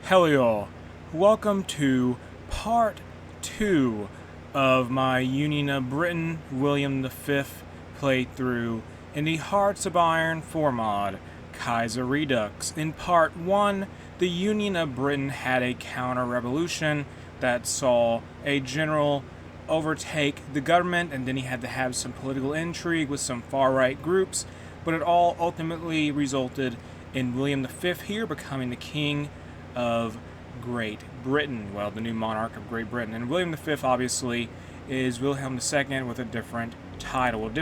Hello, y'all. Welcome to part 2 of my Union of Britain William V playthrough in the Hearts of Iron 4 mod, Kaiserredux. In part 1, the Union of Britain had a counter-revolution that saw a general overtake the government, and then he had to have some political intrigue with some far-right groups, but it all ultimately resulted in William V here becoming the king of Great Britain, well, the new monarch of Great Britain. And William V, obviously, is Wilhelm II with a different title, with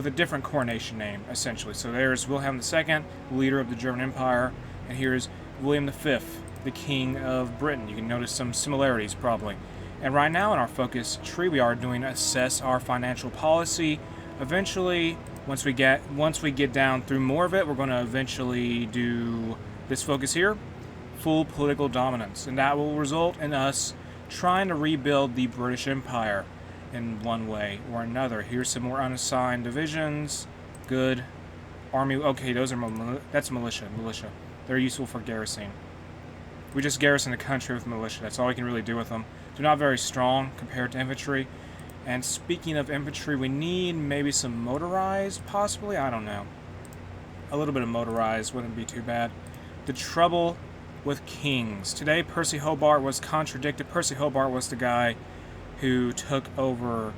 a different coronation name, essentially. So there's Wilhelm II, leader of the German Empire, and here's William V, the King of Britain. You can notice some similarities, probably. And right now in our focus tree, we are doing assess our financial policy. Eventually, once we get down through more of it, we're going to eventually do this focus here, full political dominance, and that will result in us trying to rebuild the British Empire in one way or another. Here's some more unassigned divisions. Good. Army. Okay, those are that's militia. They're useful for garrisoning. We just garrison the country with militia. That's all we can really do with them. They're not very strong compared to infantry. And speaking of infantry, we need maybe some motorized, possibly? I don't know. A little bit of motorized wouldn't be too bad. The trouble with kings. Today, Percy Hobart was contradicted. Percy Hobart was the guy who took over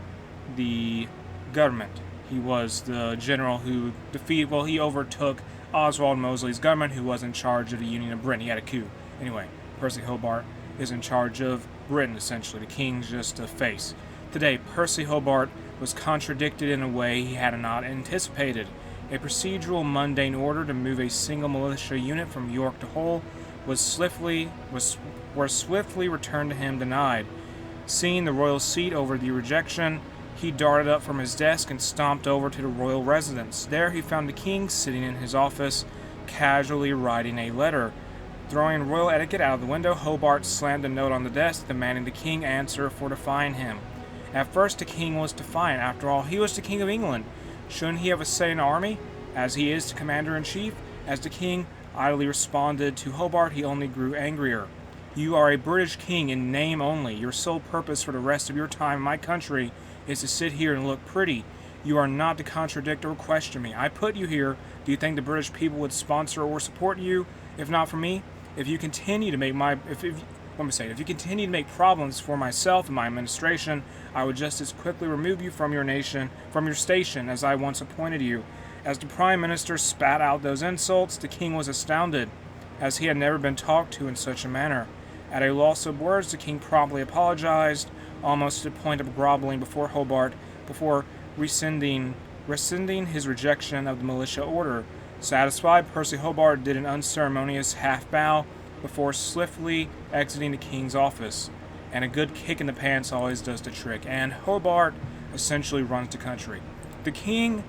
the government. He was the general who he overtook Oswald Mosley's government, who was in charge of the Union of Britain. He had a coup. Anyway, Percy Hobart is in charge of Britain, essentially. The king's just a face. Today, Percy Hobart was contradicted in a way he had not anticipated. A procedural mundane order to move a single militia unit from York to Hull was swiftly returned to him denied. Seeing the royal seat over the rejection, he darted up from his desk and stomped over to the royal residence. There he found the king sitting in his office, casually writing a letter. Throwing royal etiquette out of the window, Hobart slammed a note on the desk, demanding the king answer for defying him. At first, the king was defiant. After all, he was the king of England. Shouldn't he have a say in the army, as he is the commander-in-chief? As the king idly responded to Hobart, he only grew angrier. You are a British king in name only. Your sole purpose for the rest of your time in my country is to sit here and look pretty. You are not to contradict or question me. I put you here. Do you think the British people would sponsor or support you, if not for me? If you continue to make if you continue to make problems for myself and my administration, I would just as quickly remove you from your station, as I once appointed you. As the Prime Minister spat out those insults, the king was astounded, as he had never been talked to in such a manner. At a loss of words, the king promptly apologized, almost to the point of groveling before Hobart, before rescinding his rejection of the militia order. Satisfied, Percy Hobart did an unceremonious half-bow before swiftly exiting the king's office. And a good kick in the pants always does the trick, and Hobart essentially runs the country. The king,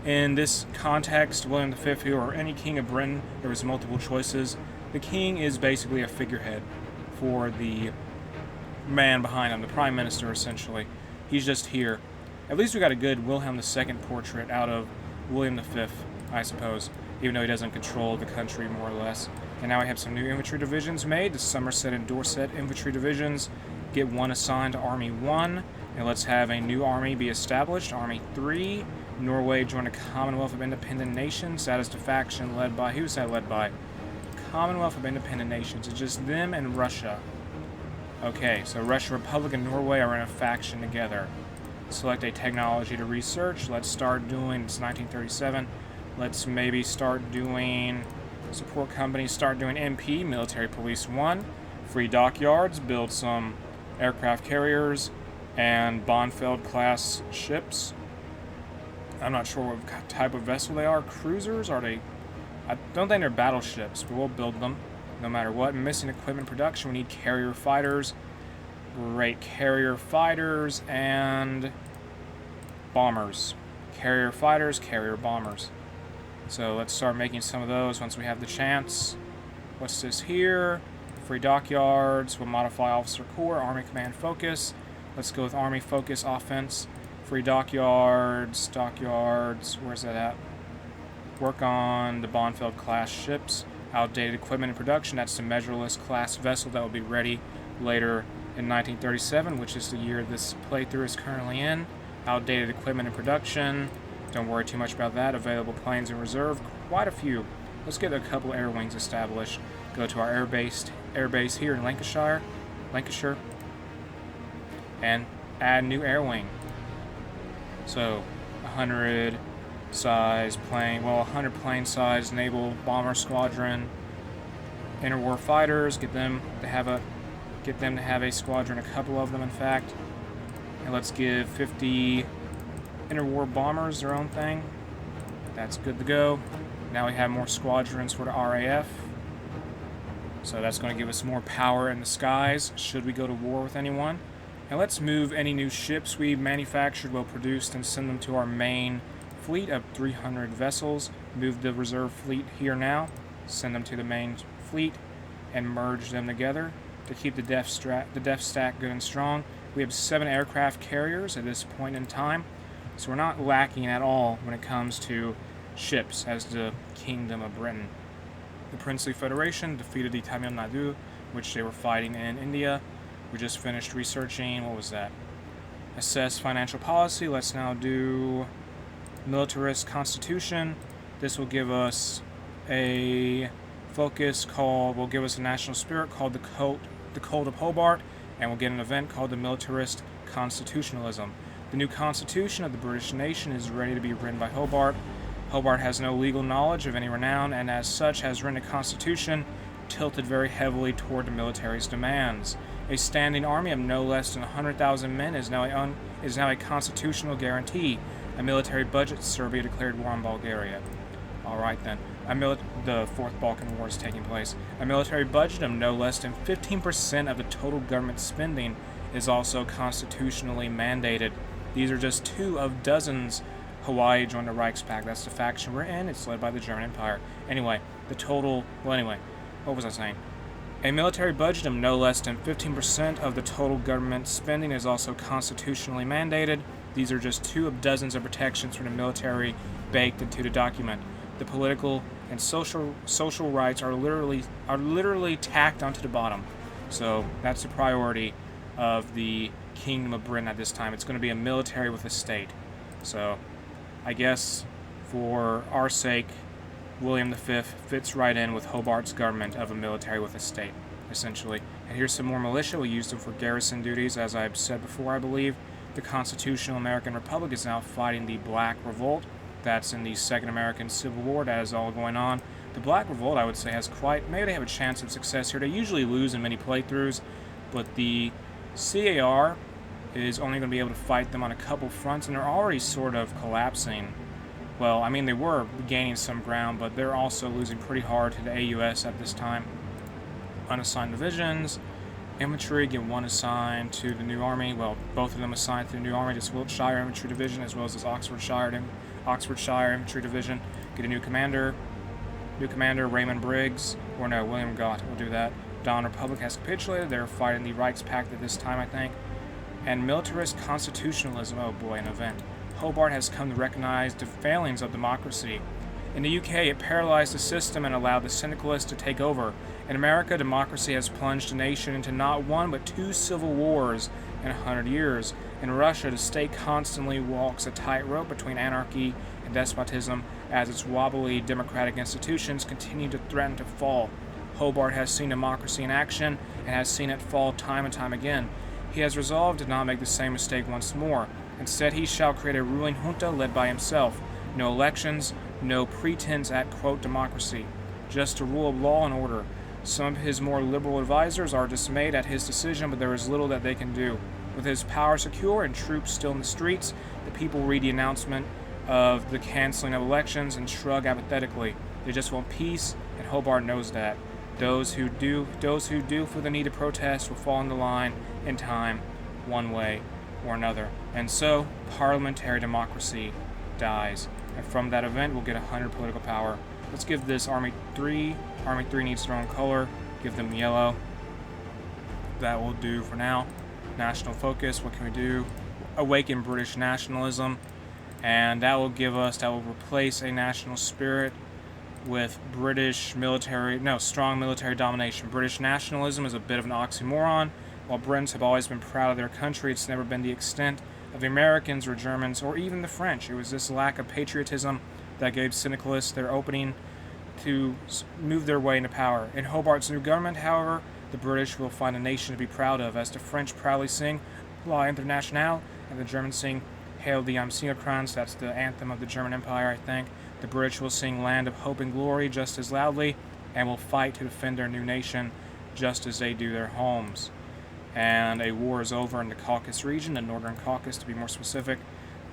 in this context, William V or any king of Britain, there was multiple choices. The king is basically a figurehead for the man behind him, the prime minister, essentially. He's just here. At least we got a good Wilhelm II portrait out of William V, I suppose, even though he doesn't control the country more or less. And now we have some new infantry divisions made. The Somerset and Dorset infantry divisions get one assigned to Army 1. And let's have a new army be established. Army 3. Norway joined the Commonwealth of Independent Nations. That is the faction led by... Who's that led by? Commonwealth of Independent Nations. It's just them and Russia. Okay, so Russia, Republic, and Norway are in a faction together. Select a technology to research. Let's start doing... It's 1937. Let's maybe start doing... Support companies start doing MP, Military Police 1. Free dockyards, build some aircraft carriers and Bonfeld-class ships. I'm not sure what type of vessel they are. Cruisers? Are they... I don't think they're battleships, but we'll build them no matter what. Missing equipment production, we need carrier fighters. Great. Carrier fighters and bombers. Carrier fighters, carrier bombers. So let's start making some of those once we have the chance. What's this here? Free dockyards. We'll modify officer corps, army command focus. Let's go with army focus offense. Free dockyards. Where's that at? Work on the Bonfeld class ships. Outdated equipment in production, that's the Measureless class vessel that will be ready later in 1937, which is the year this playthrough is currently in. Outdated equipment in production, don't worry too much about that. Available planes in reserve, quite a few. Let's get a couple air wings established. Go to our air base here in Lancashire, and add new air wing. So 100 size plane, well, 100 plane size naval bomber squadron, interwar fighters. Get them to have a squadron, a couple of them, in fact. And let's give 50 interwar bombers their own thing. That's good to go. Now we have more squadrons for the RAF. So that's going to give us more power in the skies should we go to war with anyone. And let's move any new ships we manufactured, well produced, and send them to our main fleet of 300 vessels. Move the reserve fleet here now. Send them to the main fleet and merge them together to keep the def stack good and strong. We have 7 aircraft carriers at this point in time, so we're not lacking at all when it comes to ships as the Kingdom of Britain. The Princely Federation defeated the Tamil Nadu, which they were fighting in India. We just finished researching, what was that? Assess financial policy. Let's now do militarist constitution. This will give us a focus will give us a national spirit called the Code of Hobart, and we'll get an event called the Militarist Constitutionalism. The new constitution of the British nation is ready to be written by Hobart. Hobart has no legal knowledge of any renown, and as such has written a constitution tilted very heavily toward the military's demands. A standing army of no less than 100,000 men is now a constitutional guarantee. A military budget. Serbia declared war on Bulgaria. All right then. The Fourth Balkan War is taking place. A military budget of no less than 15% of the total government spending is also constitutionally mandated. These are just 2 of dozens. Hawaii joined the Reichspakt. That's the faction we're in. It's led by the German Empire. Anyway, what was I saying? A military budget of no less than 15% of the total government spending is also constitutionally mandated. These are just 2 of dozens of protections from the military baked into the document. The political and social rights are literally tacked onto the bottom. So that's the priority of the Kingdom of Britain at this time. It's going to be a military with a state. So I guess for our sake, William V fits right in with Hobart's government of a military with a state, essentially. And here's some more militia. We use them for garrison duties, as I've said before, I believe. The Constitutional American Republic is now fighting the Black Revolt. That's in the Second American Civil War. That is all going on. The Black Revolt, I would say, maybe they have a chance of success here. They usually lose in many playthroughs, but the CAR is only going to be able to fight them on a couple fronts, and they're already sort of collapsing. Well, I mean, they were gaining some ground, but they're also losing pretty hard to the AUS at this time. Unassigned divisions. Infantry get 1 assigned to the new army. Well, both of them assigned to the new army. This Wiltshire Infantry Division as well as this Oxfordshire Infantry Division get a new commander. Raymond Briggs, or no, William Gott will do that. Dawn Republic has capitulated. They're fighting the Reichspakt at this time, I think. And militarist constitutionalism, oh boy, an event. Hobart has come to recognize the failings of democracy. In the UK, it paralyzed the system and allowed the syndicalists to take over. In America, democracy has plunged the nation into not 1 but 2 civil wars in 100 years. In Russia, the state constantly walks a tightrope between anarchy and despotism as its wobbly democratic institutions continue to threaten to fall. Hobart has seen democracy in action and has seen it fall time and time again. He has resolved to not make the same mistake once more. Instead, he shall create a ruling junta led by himself. No elections, no pretense at, quote, democracy. Just a rule of law and order. Some of his more liberal advisors are dismayed at his decision, but there is little that they can do. With his power secure and troops still in the streets, the people read the announcement of the canceling of elections and shrug apathetically. They just want peace, and Hobart knows that. Those who do for the need to protest will fall in the line in time, one way or another. And so, parliamentary democracy dies. And from that event, we'll get 100 political power. Let's give this Army 3. Army 3 needs their own color. Give them yellow. That will do for now. National focus, what can we do? Awaken British nationalism. And that will replace a national spirit with strong military domination. British nationalism is a bit of an oxymoron. While Britons have always been proud of their country, it's never been the extent of the Americans or Germans or even the French. It was this lack of patriotism that gave syndicalists their opening to move their way into power. In Hobart's new government, however, the British will find a nation to be proud of, as the French proudly sing La Internationale and the Germans sing Hail the Siegerkranz. That's the anthem of the German Empire, I think. The British will sing Land of Hope and Glory just as loudly and will fight to defend their new nation just as they do their homes. And a war is over in the Caucasus region, the Northern Caucasus to be more specific.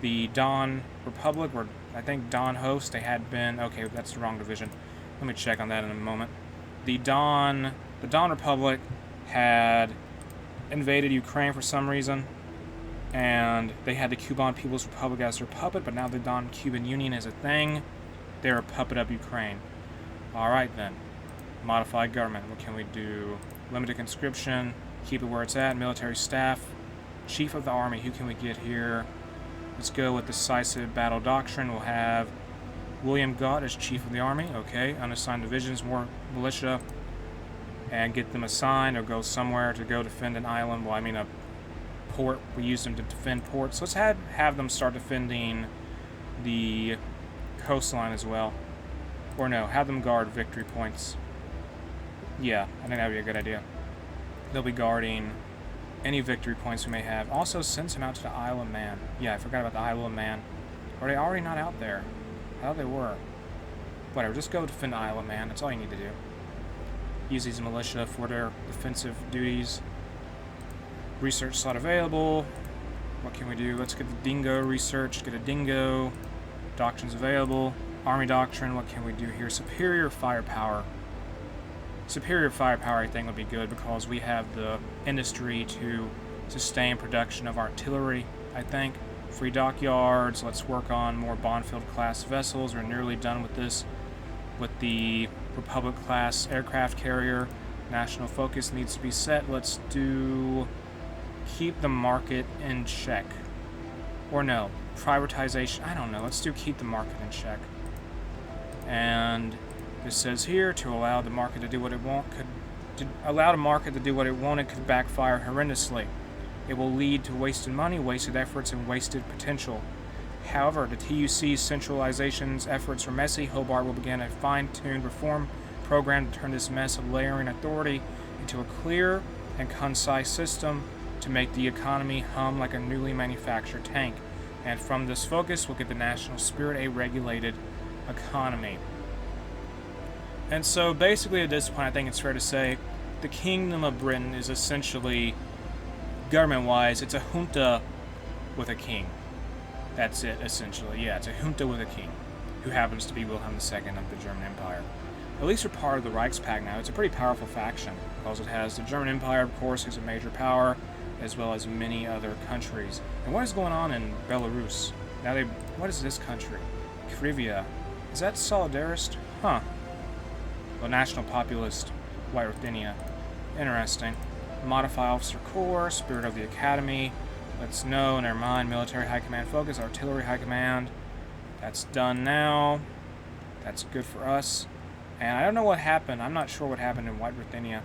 The Don Republic, or I think Don Host, they had been, okay, that's the wrong division. Let me check on that in a moment. The Don Republic had invaded Ukraine for some reason, and they had the Cuban People's Republic as their puppet, but now the Don Cuban Union is a thing. They're a puppet of Ukraine. Alright then. Modified government. What can we do? Limited conscription. Keep it where it's at. Military staff. Chief of the army. Who can we get here? Let's go with decisive battle doctrine. We'll have William Gott as chief of the army. Okay. Unassigned divisions. More militia. And get them assigned or go somewhere to go defend an island. Well, I mean a port. We use them to defend ports. Let's have them start defending the coastline as well. Or no, have them guard victory points. Yeah, I think that would be a good idea. They'll be guarding any victory points we may have. Also, send some out to the Isle of Man. Yeah, I forgot about the Isle of Man. Are they already not out there? I thought they were. Whatever, just go defend the Isle of Man. That's all you need to do. Use these militia for their defensive duties. Research slot available. What can we do? Let's get the Dingo research. Get a Dingo. Doctrines available. Army doctrine. What can we do here? Superior firepower. Superior firepower, I think, would be good because we have the industry to sustain production of artillery, I think. Free dockyards. Let's work on more Bonnfield-class vessels. We're nearly done with this. With the Republic-class aircraft carrier, national focus needs to be set. Let's do... keep the market in check. Or no, privatization. I don't know. Let's do keep the market in check. And this says here to allow the market to do what it wanted could backfire horrendously. It will lead to wasted money, wasted efforts, and wasted potential. However, the TUC's centralization's efforts are messy. Hobart will begin a fine-tuned reform program to turn this mess of layering authority into a clear and concise system to make the economy hum like a newly manufactured tank. And from this focus, we'll get the national spirit, a regulated economy. And so basically at this point, I think it's fair to say the Kingdom of Britain is essentially, government-wise, it's a junta with a king. That's it, essentially. Yeah, it's a junta with a king, who happens to be Wilhelm II of the German Empire. At least they're part of the Reichspakt now. It's a pretty powerful faction, because it has the German Empire, of course, who's a major power, as well as many other countries. And what is going on in Belarus? What is this country? Krivia. Is that Solidarist? Huh. Well, National Populist, White Ruthenia. Interesting. Modify Officer Corps, Spirit of the Academy. Let's know, never mind. Military High Command focus, Artillery High Command. That's done now. That's good for us. And I don't know what happened. I'm not sure what happened in White Ruthenia.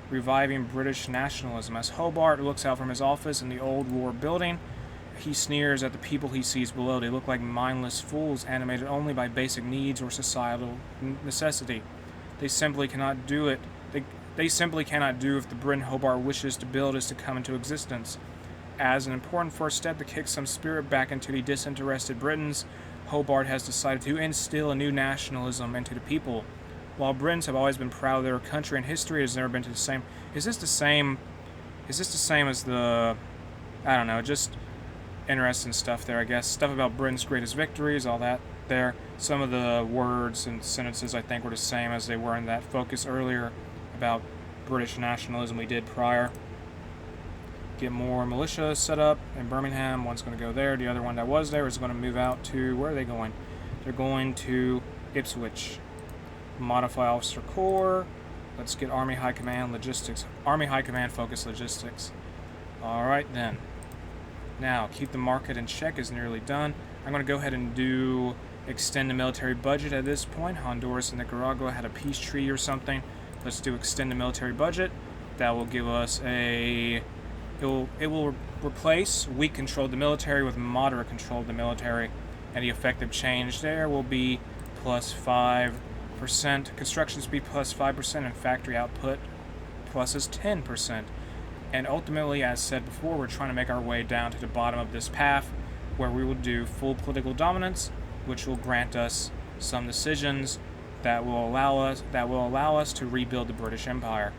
Reviving British nationalism. As Hobart looks out from his office in the old war building, he sneers at the people he sees below. They look like mindless fools, animated only by basic needs or societal necessity. They simply cannot do it. They simply cannot do if the Britain Hobart wishes to build is to come into existence. As an important first step to kick some spirit back into the disinterested Britons, Hobart has decided to instill a new nationalism into the people. While Britons have always been proud of their country and history, it has never been to the same. Is this the same as the... I don't know, just interesting stuff there, I guess. Stuff about Britain's greatest victories, all that there. Some of the words and sentences, I think, were the same as they were in that focus earlier about British nationalism we did prior. Get more militia set up in Birmingham. One's going to go there. The other one that was there is going to move out to... Where are they going? They're going to Ipswich. Modify Officer Corps. Let's get Army High Command Logistics. Army High Command Focus Logistics. Alright then. Now, keep the market in check is nearly done. I'm going to go ahead and do extend the military budget at this point. Honduras and Nicaragua had a peace treaty or something. Let's do extend the military budget. That will give us a... It will replace weak control of the military with moderate control of the military. And the effective change there will be plus 5%. Construction speed plus 5% and factory output plus is 10%. And ultimately, as said before, we're trying to make our way down to the bottom of this path where we will do full political dominance, which will grant us some decisions that will allow us to rebuild the British Empire.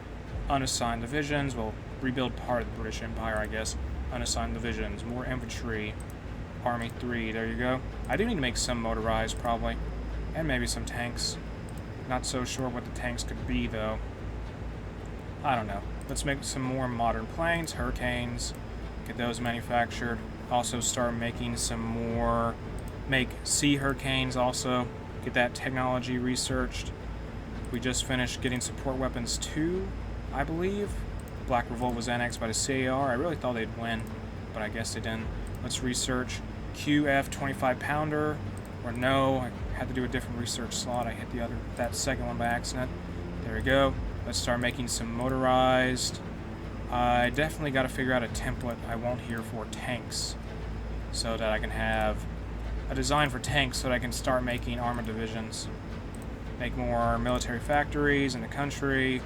Unassigned divisions will rebuild part of the British Empire, I guess. Unassigned divisions, more infantry, Army 3, there you go. I do need to make some motorized, probably, and maybe some tanks. Not so sure what the tanks could be, though. I don't know. Let's make some more modern planes, Hurricanes, get those manufactured. Also start making some more, make Sea Hurricanes also, get that technology researched. We just finished getting support weapons 2, I believe. Black Revolt was annexed by the CAR. I really thought they'd win, but I guess they didn't. Let's research QF 25 pounder, or no, I had to do a different research slot. I hit that second one by accident. There we go. Let's start making some motorized. I definitely got to figure out a template I want here for tanks, so that I can have a design for tanks so that I can start making armored divisions. Make more military factories in the country.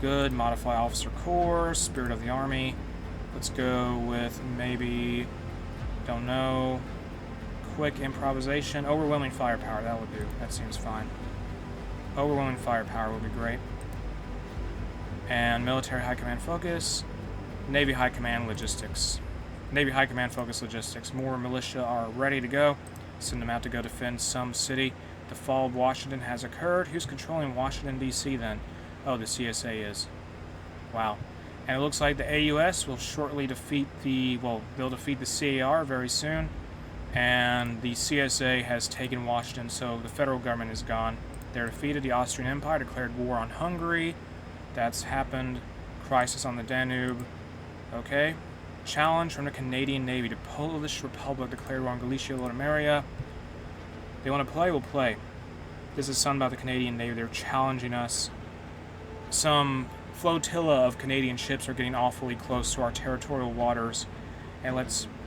Good. Modify officer corps, spirit of the army. Let's go with maybe, don't know, quick improvisation. Overwhelming firepower, that would do. That seems fine. Overwhelming firepower would be great. And military high command focus. Navy high command logistics. Navy high command focus logistics. More militia are ready to go. Send them out to go defend some city. The fall of Washington has occurred. Who's controlling Washington, D.C. then? Oh, the CSA is. Wow. And it looks like the AUS will shortly defeat they'll defeat the CAR very soon. And the CSA has taken Washington, so the federal government is gone. They're defeated. The Austrian Empire declared war on Hungary. That's happened. Crisis on the Danube. Okay. Challenge from the Canadian Navy. The Polish Republic declared war on Galicia, Lodomeria. They want to play? We'll play. This is something about the Canadian Navy. They're challenging us. Some flotilla of Canadian ships are getting awfully close to our territorial waters. And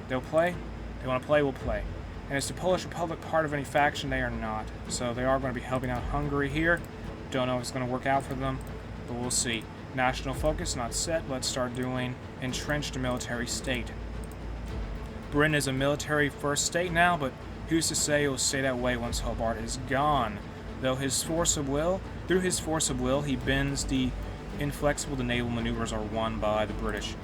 they'll play? They want to play? We'll play. And is the Polish Republic part of any faction? They are not. So they are going to be helping out Hungary here. Don't know if it's going to work out for them, but we'll see. National focus not set. Let's start doing entrenched military state. Britain is a military first state now, but who's to say it will stay that way once Hobart is gone? Through his force of will, he bends the inflexible. The naval maneuvers are won by the British.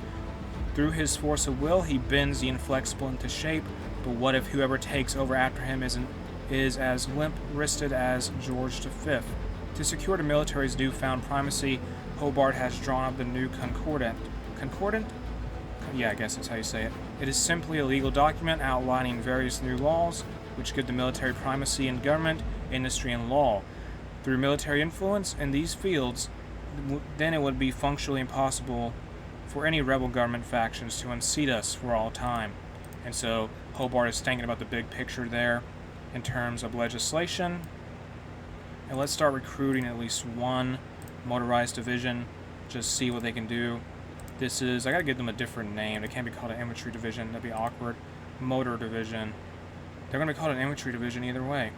Through his force of will, he bends the inflexible into shape. But what if whoever takes over after him is as limp-wristed as George V? To secure the military's newfound primacy, Hobart has drawn up the new Concordant. Concordant? Yeah, I guess that's how you say it. It is simply a legal document outlining various new laws which give the military primacy in government, industry, and law. Through military influence in these fields, then it would be functionally impossible for any rebel government factions to unseat us for all time. And so Hobart is thinking about the big picture there in terms of legislation. And let's start recruiting at least one motorized division, just see what they can do. I gotta give them a different name. They can't be called an infantry division, that'd be awkward. Motor division. They're gonna be called an infantry division either way.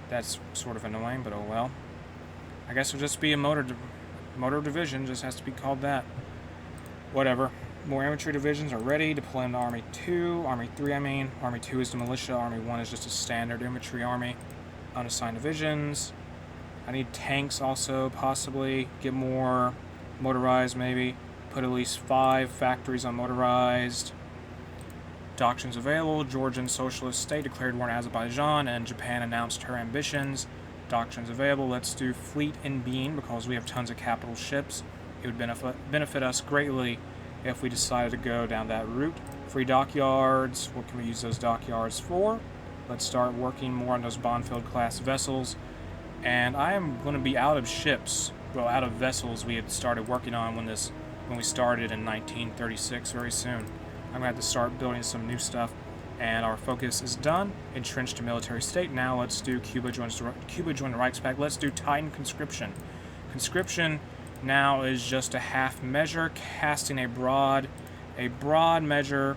That's sort of annoying, but oh well. I guess it'll just be a motor division, just has to be called that. Whatever. More infantry divisions are ready. Deploy them to Army 2. Army 3, I mean. Army 2 is the militia. Army 1 is just a standard infantry army. Unassigned divisions. I need tanks also, possibly. Get more motorized, maybe. Put at least 5 factories on motorized. Doctrines available. Georgian Socialist State declared war on Azerbaijan, and Japan announced her ambitions. Doctrines available. Let's do fleet in being, because we have tons of capital ships. It would benefit us greatly if we decided to go down that route. Free dockyards. What can we use those dockyards for? Let's start working more on those Bonfield class vessels. And I am going to be out of ships, well, out of vessels we had started working on when we started in 1936 very soon. I'm going to have to start building some new stuff. And our focus is done. Entrenched a military state. Now let's do Cuba joins the Reichspakt. Let's do Titan conscription. Conscription now is just a half measure. Casting a broad measure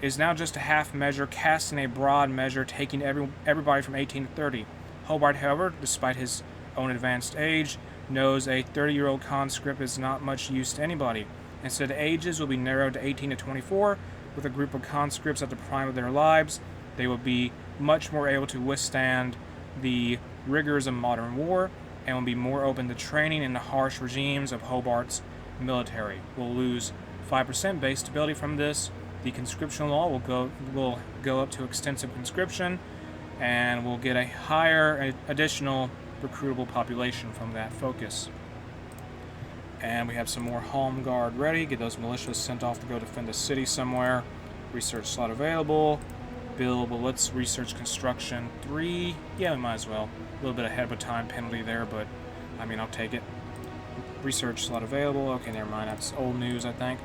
is now just a half measure. Casting a broad measure, taking everybody from 18 to 30. Hobart, however, despite his own advanced age, knows a 30-year-old conscript is not much use to anybody. Instead, ages will be narrowed to 18 to 24. With a group of conscripts at the prime of their lives, they will be much more able to withstand the rigors of modern war and will be more open to training in the harsh regimes of Hobart's military. We'll lose 5% base stability from this. The conscription law will go up to extensive conscription, and we'll get a higher additional recruitable population from that focus. And we have some more home guard ready. Get those militias sent off to go defend a city somewhere. Research slot available. Build, well, let's research construction 3. Yeah, we might as well. A little bit ahead of a time penalty there, but I mean, I'll take it. Research slot available. Okay, never mind. That's old news, I think.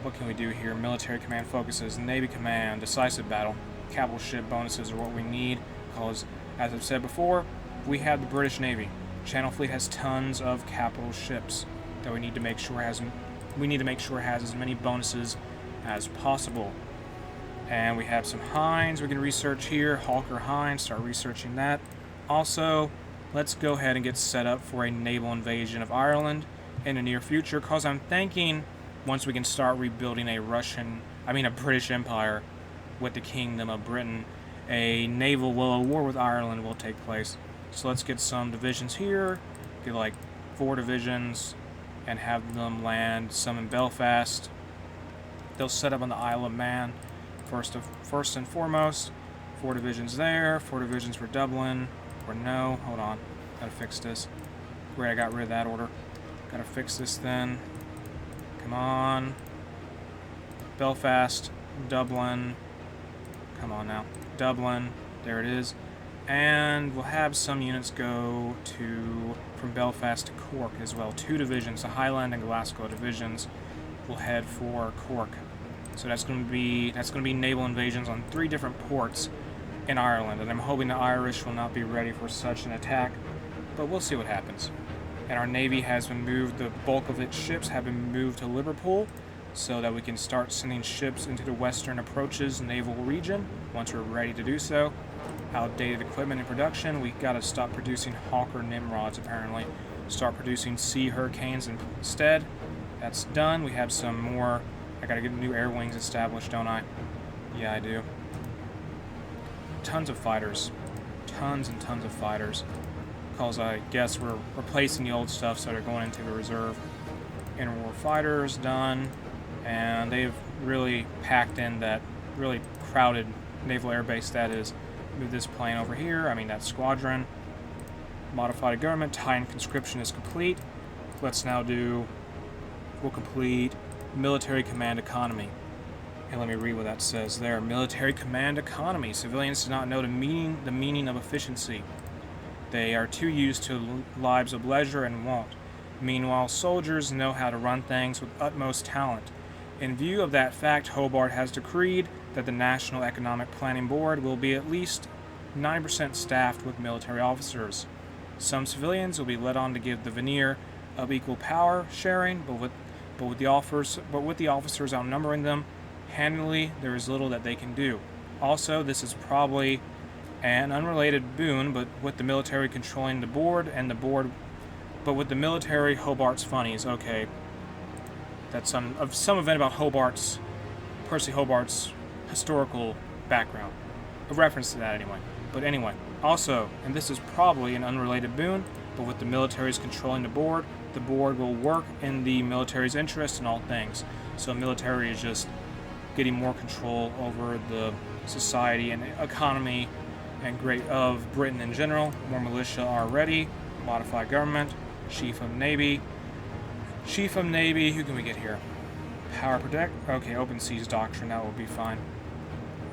What can we do here? Military command focuses. Navy command. Decisive battle. Capital ship bonuses are what we need because, as I've said before, we have the British Navy. Channel Fleet has tons of capital ships that we need to make sure has as many bonuses as possible. And we have some Hinds we can research here. Hawker Hinds, start researching that. Also, let's go ahead and get set up for a naval invasion of Ireland in the near future, because I'm thinking once we can start rebuilding a British Empire with the Kingdom of Britain, a naval war with Ireland will take place. So let's get some divisions here, get like 4 divisions, and have them land some in Belfast. They'll set up on the Isle of Man first and foremost. 4 divisions there, 4 divisions for Dublin. Or no, hold on, gotta fix this. Great, I got rid of that order. Gotta fix this then. Come on. Belfast, Dublin. Come on now. Dublin, there it is. And we'll have some units go from Belfast to Cork as well. 2 divisions, the Highland and Glasgow divisions, will head for Cork. So that's going to be naval invasions on 3 different ports in Ireland, and I'm hoping the Irish will not be ready for such an attack, but we'll see what happens. And our Navy has been moved, the bulk of its ships have been moved to Liverpool, so that we can start sending ships into the western approaches naval region once we're ready to do so. Outdated equipment in production. We gotta stop producing Hawker Nimrods apparently. Start producing Sea Hurricanes instead. That's done. We have some more. I gotta get new air wings established, don't I? Yeah, I do. Tons of fighters. Tons and tons of fighters. Because I guess we're replacing the old stuff, so they're going into the reserve. Interwar fighters done. And they've really packed in that really crowded naval air base that is. Move this plane over here, that squadron. Modified government, Titan conscription is complete. Let's now we'll complete military command economy. And let me read what that says there. Military command economy. Civilians do not know the meaning of efficiency. They are too used to lives of leisure and want. Meanwhile, soldiers know how to run things with utmost talent. In view of that fact, Hobart has decreed that the National Economic Planning Board will be at least 9% staffed with military officers. Some civilians will be led on to give the veneer of equal power sharing, but with the officers outnumbering them handily, there is little that they can do. Also, this is probably an unrelated boon, but with the military controlling the board but with the military, Hobart's funnies. Okay, that's some event about Percy Hobart's historical background. A reference to that anyway. But anyway, also, and this is probably an unrelated boon, but with the military's controlling the board will work in the military's interest in all things. So the military is just getting more control over the society and economy of Britain in general. More militia are ready. Modified government. Chief of Navy. Who can we get here? Power Protect. Okay, Open Seas Doctrine. That will be fine.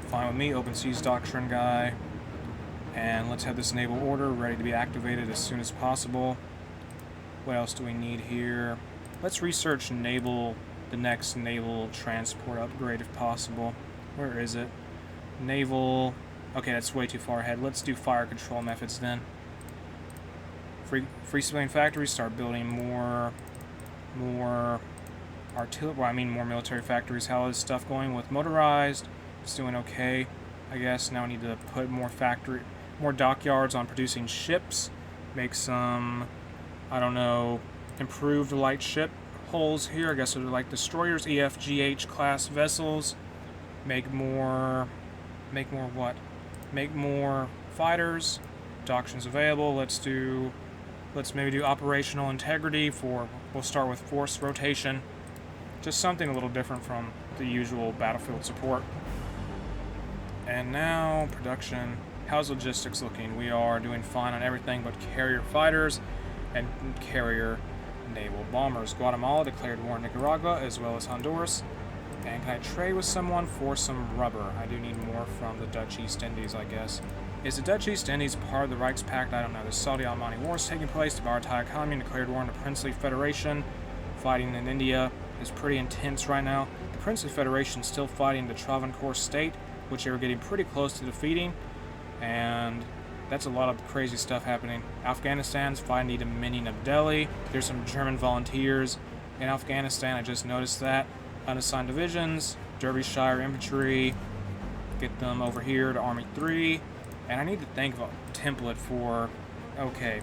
Fine with me. Open Seas Doctrine guy. And let's have this naval order ready to be activated as soon as possible. What else do we need here? Let's research the next naval transport upgrade if possible. Where is it? Naval. Okay, that's way too far ahead. Let's do fire control methods then. Free civilian factories, start building more artillery. Well, I mean more military factories. How is stuff going with motorized? It's doing okay, I guess. Now I need to put more dockyards on producing ships. Make some, I don't know, improved light ship hulls here. I guess they're like destroyers, EFGH class vessels. Make more what? Make more fighters. Doctrines available. Let's maybe do operational integrity for. We'll start with force rotation. Just something a little different from the usual battlefield support. And now production. How's logistics looking? We are doing fine on everything but carrier fighters and carrier naval bombers. Guatemala declared war on Nicaragua as well as Honduras. And can I trade with someone for some rubber? I do need more from the Dutch East Indies, I guess. Is the Dutch East Indies part of the Reichspakt? I don't know. The Saudi-Omani War is taking place. The Bharatiya Commune declared war on the Princely Federation. Fighting in India is pretty intense right now. The Princely Federation is still fighting the Travancore state, which they were getting pretty close to defeating. And that's a lot of crazy stuff happening. Afghanistan's fighting the Dominion of Delhi. There's some German volunteers in Afghanistan. I just noticed that. Unassigned divisions, Derbyshire infantry. Get them over here to Army 3. And I need to think of a template for... Okay.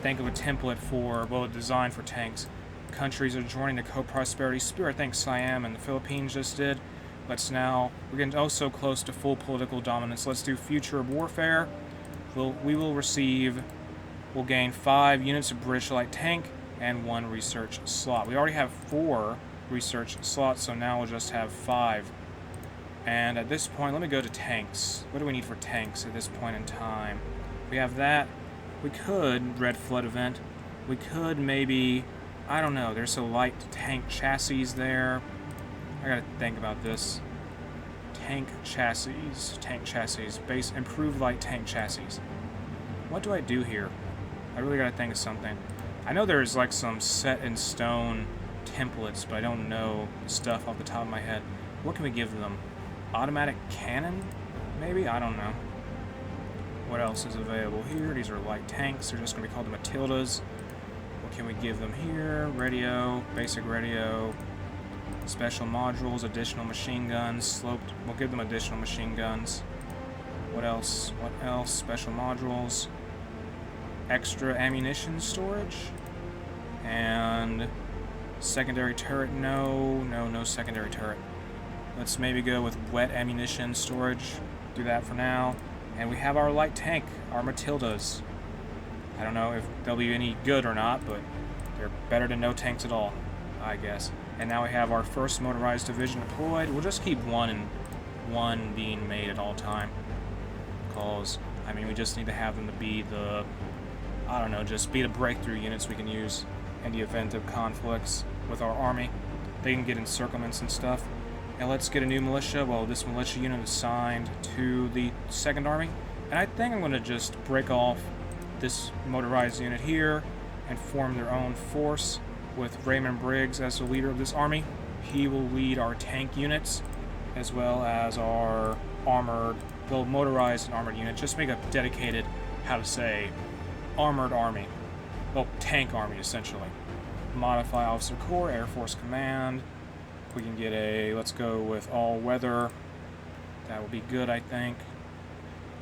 Think of a template for, well, a design for tanks. Countries are joining the co-prosperity spirit. I think Siam and the Philippines just did. Let's now... We're getting oh so close to full political dominance. Let's do future of warfare. We will receive... We'll gain 5 units of British light tank and 1 research slot. We already have 4 research slots, so now we'll just have 5. And at this point, let me go to tanks. What do we need for tanks at this point in time? We have that. We could, Red Flood event. We could maybe, I don't know, there's a light tank chassis there. I gotta think about this. Tank chassis, base, improved light tank chassis. What do I do here? I really gotta think of something. I know there's like some set in stone templates, but I don't know stuff off the top of my head. What can we give them? Automatic cannon? Maybe? I don't know. What else is available here? These are light tanks. They're just going to be called the Matildas. What can we give them here? Radio, basic radio, special modules, additional machine guns, sloped. We'll give them additional machine guns. What else? What else? Special modules, extra ammunition storage, and secondary turret. No secondary turret. Let's maybe go with wet ammunition storage. Do that for now. And we have our light tank, our Matildas. I don't know if they'll be any good or not, but they're better than no tanks at all, I guess. And now we have our first motorized division deployed. We'll just keep one being made at all time. Because, I mean, we just need to have them to be the, I don't know, just be the breakthrough units we can use in the event of conflicts with our army. They can get encirclements and stuff. And let's get a new militia. Well, this militia unit is assigned to the 2nd Army. And I think I'm going to just break off this motorized unit here and form their own force with Raymond Briggs as the leader of this army. He will lead our tank units as well as our armored, well, motorized and armored unit. Just make a dedicated, how to say, armored army. Well, tank army, essentially. Modify Officer Corps, Air Force Command. We can get a, let's go with all weather. That will be good, I think.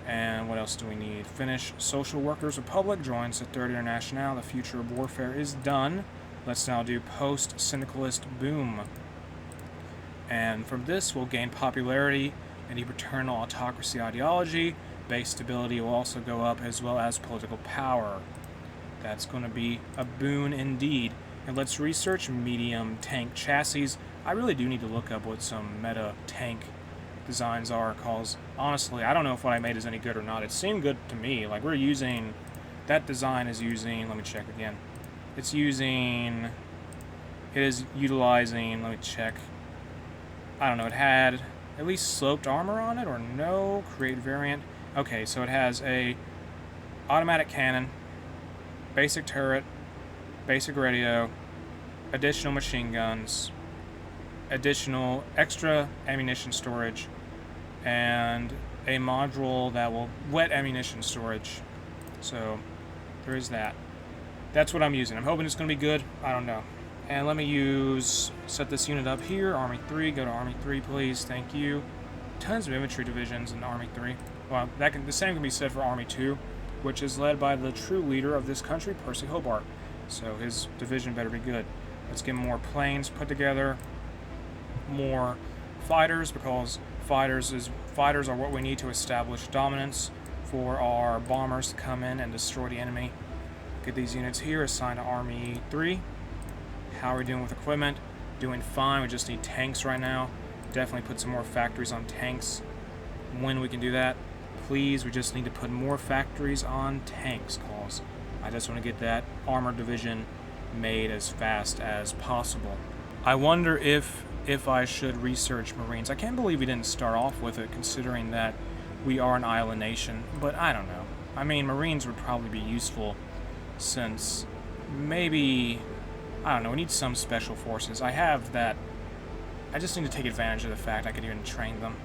And what else do we need? Finish Social Workers Republic joins the 3rd International. The future of warfare is done. Let's now do post-syndicalist boom. And from this, we'll gain popularity and the paternal autocracy ideology. Base stability will also go up, as well as political power. That's going to be a boon indeed. And let's research medium tank chassis. I really do need to look up what some meta tank designs are, because honestly, I don't know if what I made is any good or not. It seemed good to me. Like, we're using, that design is using, let me check again. It is utilizing, let me check. I don't know, it had at least sloped armor on it, or no, create variant. Okay, so it has a automatic cannon, basic turret, basic radio, additional machine guns, additional extra ammunition storage, and a module that will wet ammunition storage. So there is that. That's what I'm using. I'm hoping it's going to be good. I don't know. And let me set this unit up here. Army 3. Go to Army 3, please. Thank you. Tons of infantry divisions in Army 3. Well, the same can be said for Army 2, which is led by the true leader of this country, Percy Hobart. So his division better be good. Let's get more planes put together. More fighters, because fighters are what we need to establish dominance for our bombers to come in and destroy the enemy. Get these units here assigned to Army 3. How are we doing with equipment? Doing fine. We just need tanks right now. Definitely put some more factories on tanks when we can do that. Please, we just need to put more factories on tanks, cause I just want to get that armored division made as fast as possible. I wonder if I should research Marines. I can't believe we didn't start off with it, considering that we are an island nation, but I don't know. I mean, Marines would probably be useful, since maybe, I don't know, we need some special forces. I have that. I just need to take advantage of the fact I could even train them.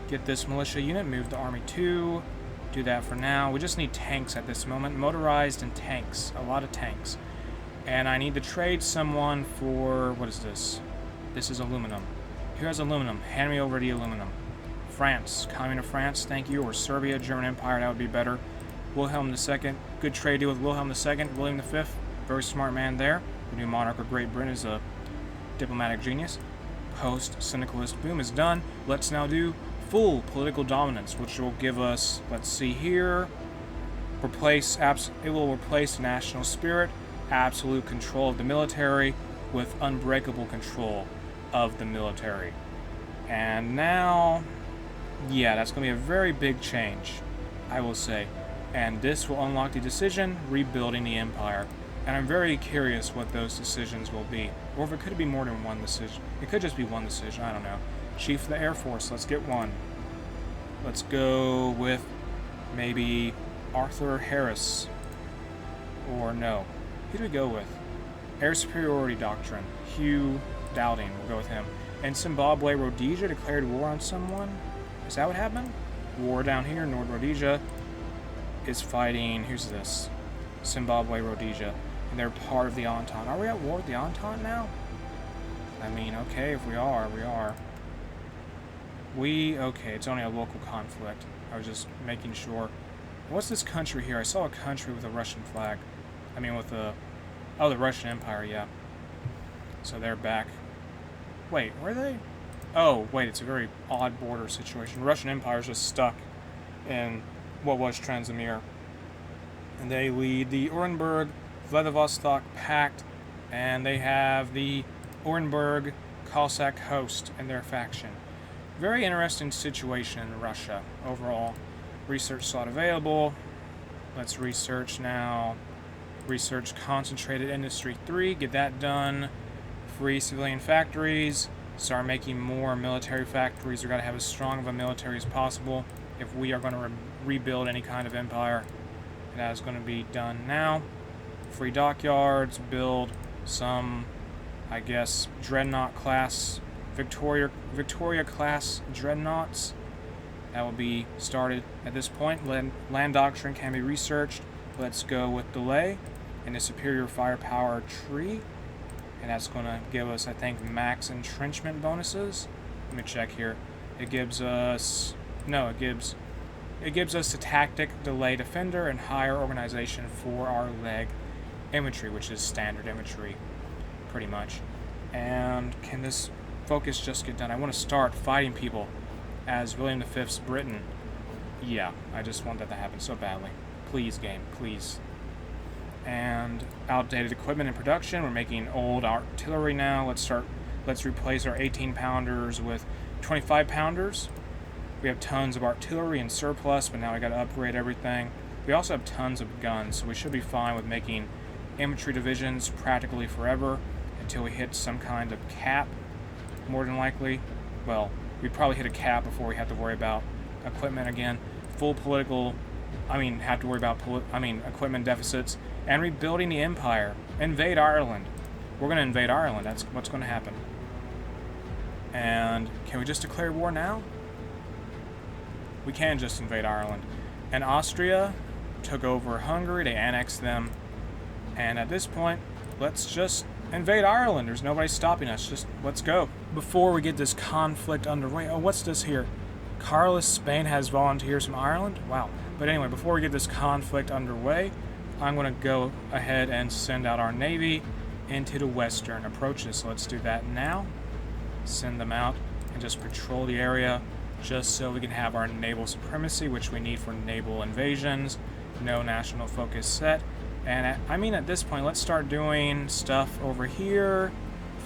Get this militia unit, move to Army 2. Do that for now. We just need tanks at this moment. Motorized and tanks. A lot of tanks. And I need to trade someone for, what is this? This is aluminum. Who has aluminum? Hand me over the aluminum. France. Commune of France, thank you. Or Serbia, German Empire, that would be better. Wilhelm II. Good trade deal with Wilhelm II. William V. Very smart man there. The new monarch of Great Britain is a diplomatic genius. Post-syndicalist boom is done. Let's now do full political dominance, which will give us, let's see here, it will replace national spirit, absolute control of the military, with unbreakable control of the military. And now, yeah, that's going to be a very big change, I will say. And this will unlock the decision, rebuilding the empire. And I'm very curious what those decisions will be. Or if it could be more than one decision. It could just be one decision, I don't know. Chief of the Air Force, let's get one. Let's go with maybe Arthur Harris. Or no. Who do we go with? Air Superiority Doctrine. Hugh Dowding, we'll go with him. And Zimbabwe, Rhodesia declared war on someone? Is that what happened? War down here, North Rhodesia is fighting, who's this? Zimbabwe, Rhodesia. And they're part of the Entente. Are we at war with the Entente now? I mean, okay, if we are, we are. Okay, it's only a local conflict. I was just making sure. What's this country here? I saw a country with a Russian flag. I mean, with the Russian Empire, yeah. So they're back. Wait, were they? Oh, wait, it's a very odd border situation. Russian Empire is just stuck in what was Transamere. And they lead the Orenburg-Vladivostok Pact, and they have the Orenburg Cossack host in their faction. Very interesting situation in Russia overall. Research slot available. Let's research now. Research concentrated industry 3. Get that done. Free civilian factories. Start making more military factories. We've got to have as strong of a military as possible if we are going to rebuild any kind of empire. And that is going to be done now. Free dockyards. Build some, I guess, dreadnought class, Victoria class dreadnoughts. That will be started at this point. Land doctrine can be researched. Let's go with delay and a superior firepower tree. And that's going to give us, I think, max entrenchment bonuses. Let me check here. It gives us, no, it gives us the tactic, delay, defender, and higher organization for our leg infantry, which is standard infantry, pretty much. And can this focus just get done? I want to start fighting people as William V's Britain. Yeah, I just want that to happen so badly. Please, game, please. And outdated equipment in production. We're making old artillery now. Let's replace our 18-pounders with 25-pounders. We have tons of artillery in surplus, but now we got to upgrade everything. We also have tons of guns, so we should be fine with making infantry divisions practically forever until we hit some kind of cap, more than likely. Well, we'd probably hit a cap before we have to worry about equipment again. Have to worry about equipment deficits and rebuilding the empire. Invade Ireland. We're going to invade Ireland. That's what's going to happen. And can we just declare war now? we can just invade Ireland. And Austria took over Hungary, they annexed them. And at this point, let's just invade Ireland. There's nobody stopping us. Just let's go. Before we get this conflict underway, oh, what's this here? Carlos, Spain has volunteers from Ireland? Wow. But anyway, before we get this conflict underway, I'm going to go ahead and send out our navy into the western approaches. So let's do that now. Send them out and just patrol the area just so we can have our naval supremacy, which we need for naval invasions. No national focus set. And I mean, at this point, let's start doing stuff over here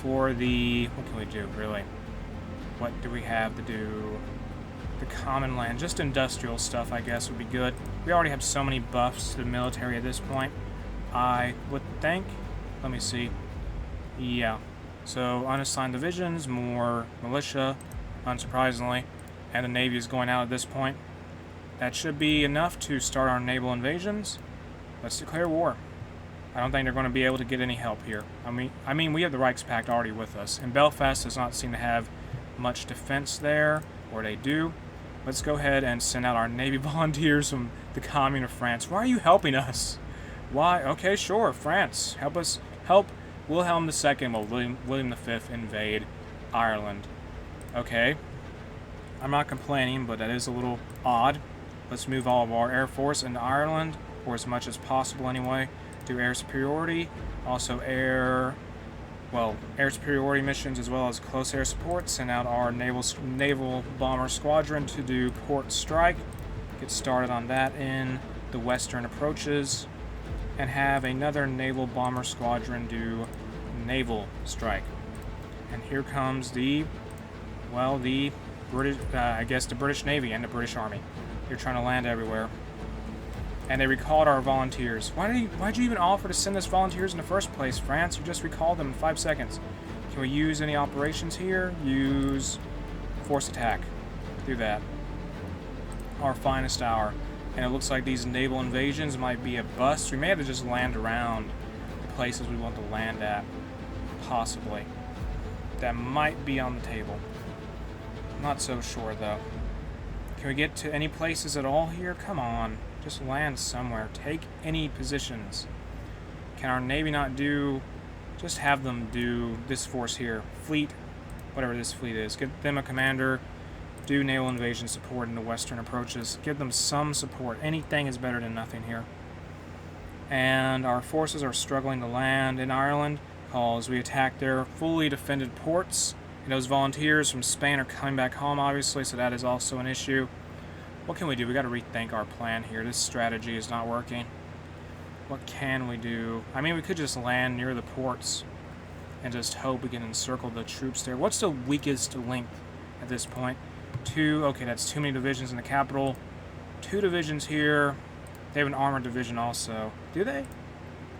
for the... What can we do, really? What do we have to do? The common land. Just industrial stuff, I guess, would be good. We already have so many buffs to the military at this point. I would think... Let me see. Yeah. So, unassigned divisions, more militia, unsurprisingly. And the Navy is going out at this point. That should be enough to start our naval invasions. Let's declare war. I don't think they're going to be able to get any help here. I mean, we have the Reichspakt already with us. And Belfast does not seem to have much defense there, or they do. Let's go ahead and send out our Navy volunteers from the Commune of France. Why are you helping us? Why? Okay, sure, France. Help us. Help Wilhelm II while William V invade Ireland. Okay. I'm not complaining, but that is a little odd. Let's move all of our Air Force into Ireland, or as much as possible anyway. Do air superiority. Also air superiority missions as well as close air support. Send out our naval bomber squadron to do port strike. Get started on that in the western approaches. And have another naval bomber squadron do naval strike. And here comes the British, I guess the British Navy and the British Army. They're trying to land everywhere. And they recalled our volunteers. Why'd you even offer to send us volunteers in the first place, France? You just recalled them in 5 seconds. Can we use any operations here? Use force attack. Do that. Our finest hour. And it looks like these naval invasions might be a bust. We may have to just land around the places we want to land at. Possibly. That might be on the table. Not so sure, though. Can we get to any places at all here? Come on. Just land somewhere. Take any positions. Can our Navy not do... Just have them do this force here. Fleet. Whatever this fleet is. Get them a commander. Do naval invasion support in the western approaches. Give them some support. Anything is better than nothing here. And our forces are struggling to land in Ireland because we attacked their fully defended ports. And those volunteers from Spain are coming back home, obviously, so that is also an issue. What can we do? We got to rethink our plan here. This strategy is not working. What can we do? I mean, we could just land near the ports and just hope we can encircle the troops there. What's the weakest link at this point? 2. Okay, that's too many divisions in the capital. 2 divisions here. They have an armored division also. Do they?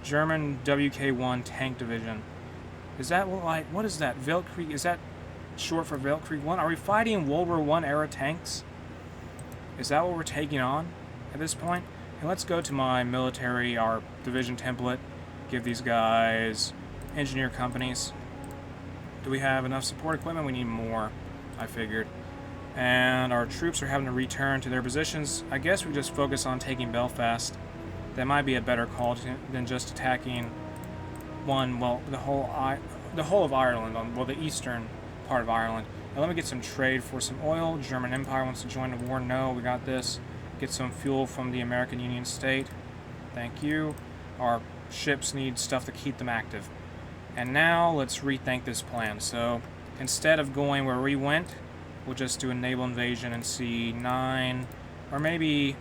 German WK-1 tank division. Is that what is that? Weltkrieg? Is that short for Weltkrieg 1? Are we fighting World War I era tanks? Is that what we're taking on at this point? And let's go to my military, our division template. Give these guys engineer companies. Do we have enough support equipment? We need more, I figured. And our troops are having to return to their positions. I guess we just focus on taking Belfast. That might be a better call than just attacking the whole of Ireland, the eastern part of Ireland. Now let me get some trade for some oil. German Empire wants to join the war. No, we got this. Get some fuel from the American Union State. Thank you. Our ships need stuff to keep them active. And now let's rethink this plan. So instead of going where we went, we'll just do a naval invasion and see 9, or maybe,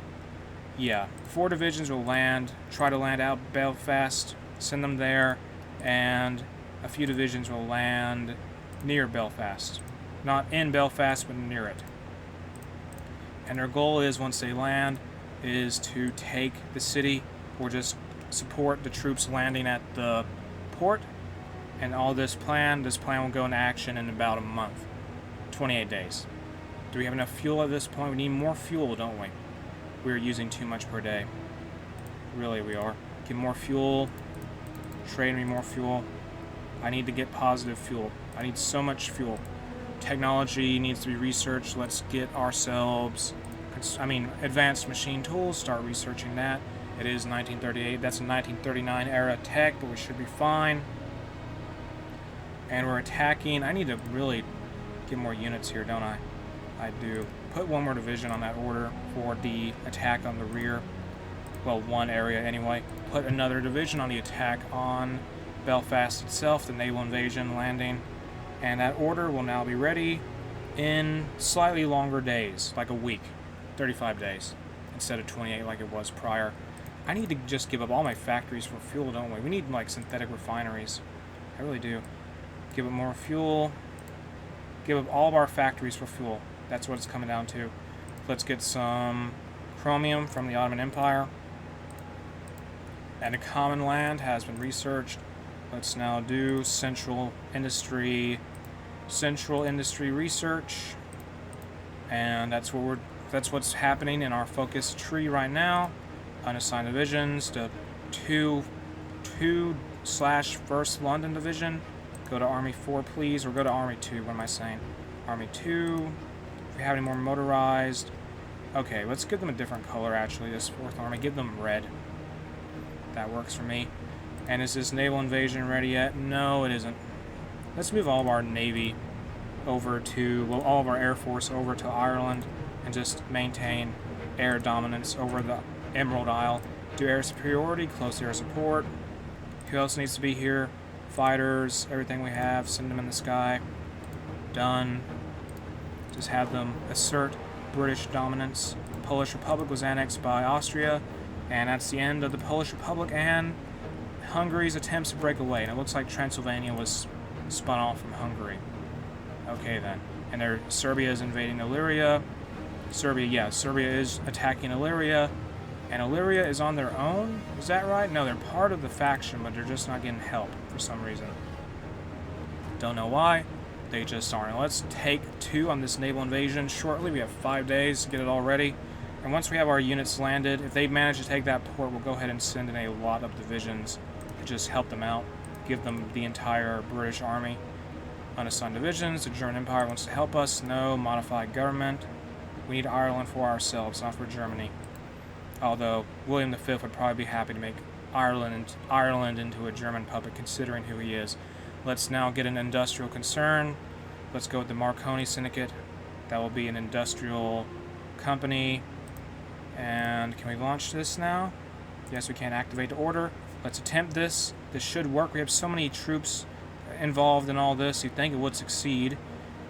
yeah, 4 divisions will land, try to land out Belfast, send them there, and a few divisions will land near Belfast. Not in Belfast, but near it. And their goal is, once they land, is to take the city, or just support the troops landing at the port. And all this plan will go into action in about a month. 28 days. Do we have enough fuel at this point? We need more fuel, don't we? We're using too much per day. Really, we are. Get more fuel. Trade me more fuel. I need to get positive fuel. I need so much fuel. Technology needs to be researched. Let's get ourselves advanced machine tools. Start researching that. It is 1938. That's a 1939 era tech, but we should be fine. And we're attacking. I need to really get more units here, don't I? I do. Put one more division on that order for the attack on the rear. Well, one area anyway. Put another division on the attack on Belfast itself, the naval invasion landing. And that order will now be ready in slightly longer days, like a week. 35 days instead of 28 like it was prior. I need to just give up all my factories for fuel, don't we? We need, like, synthetic refineries. I really do. Give up more fuel. Give up all of our factories for fuel. That's what it's coming down to. Let's get some chromium from the Ottoman Empire. And a common land has been researched. Let's now do central industry research. And that's what's happening in our focus tree right now. Unassigned divisions to 2/1st London Division. Go to Army 4, please, or go to Army 2. What am I saying? Army 2. If we have any more motorized. Okay, let's give them a different color, actually, this 4th Army. Give them red. That works for me. And is this naval invasion ready yet? No, it isn't. Let's move all of our Navy over to, well, all of our Air Force over to Ireland and just maintain air dominance over the Emerald Isle. Do air superiority, close air support. Who else needs to be here? Fighters, everything we have, send them in the sky. Done. Just have them assert British dominance. Polish Republic was annexed by Austria, and that's the end of the Polish Republic and Hungary's attempts to break away. And it looks like Transylvania was spun off from Hungary. Okay then. And Serbia is invading Illyria. Serbia is attacking Illyria. And Illyria is on their own? Is that right? No, they're part of the faction, but they're just not getting help for some reason. Don't know why. They just aren't. Let's take 2 on this naval invasion shortly. We have 5 days to get it all ready. And once we have our units landed, if they manage to take that port, we'll go ahead and send in a lot of divisions to just help them out. Give them the entire British army. Unassigned divisions. The German Empire wants to help us. No. Modified government. We need Ireland for ourselves, not for Germany. Although William V would probably be happy to make Ireland into a German puppet, considering who he is. Let's now get an industrial concern. Let's go with the Marconi Syndicate. That will be an industrial company. And can we launch this now? Yes, we can. Activate the order. Let's attempt this. This should work. We have so many troops involved in all this. You'd think it would succeed.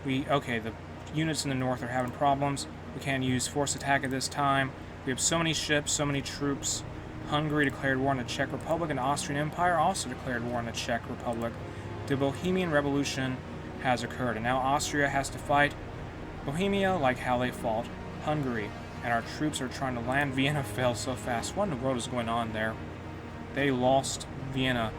Okay, the units in the north are having problems. We can't use force attack at this time. We have so many ships, so many troops. Hungary declared war on the Czech Republic, and the Austrian Empire also declared war on the Czech Republic. The Bohemian Revolution has occurred, and now Austria has to fight Bohemia like how they fought Hungary. And our troops are trying to land. Vienna fell so fast. What in the world is going on there? They lost Vienna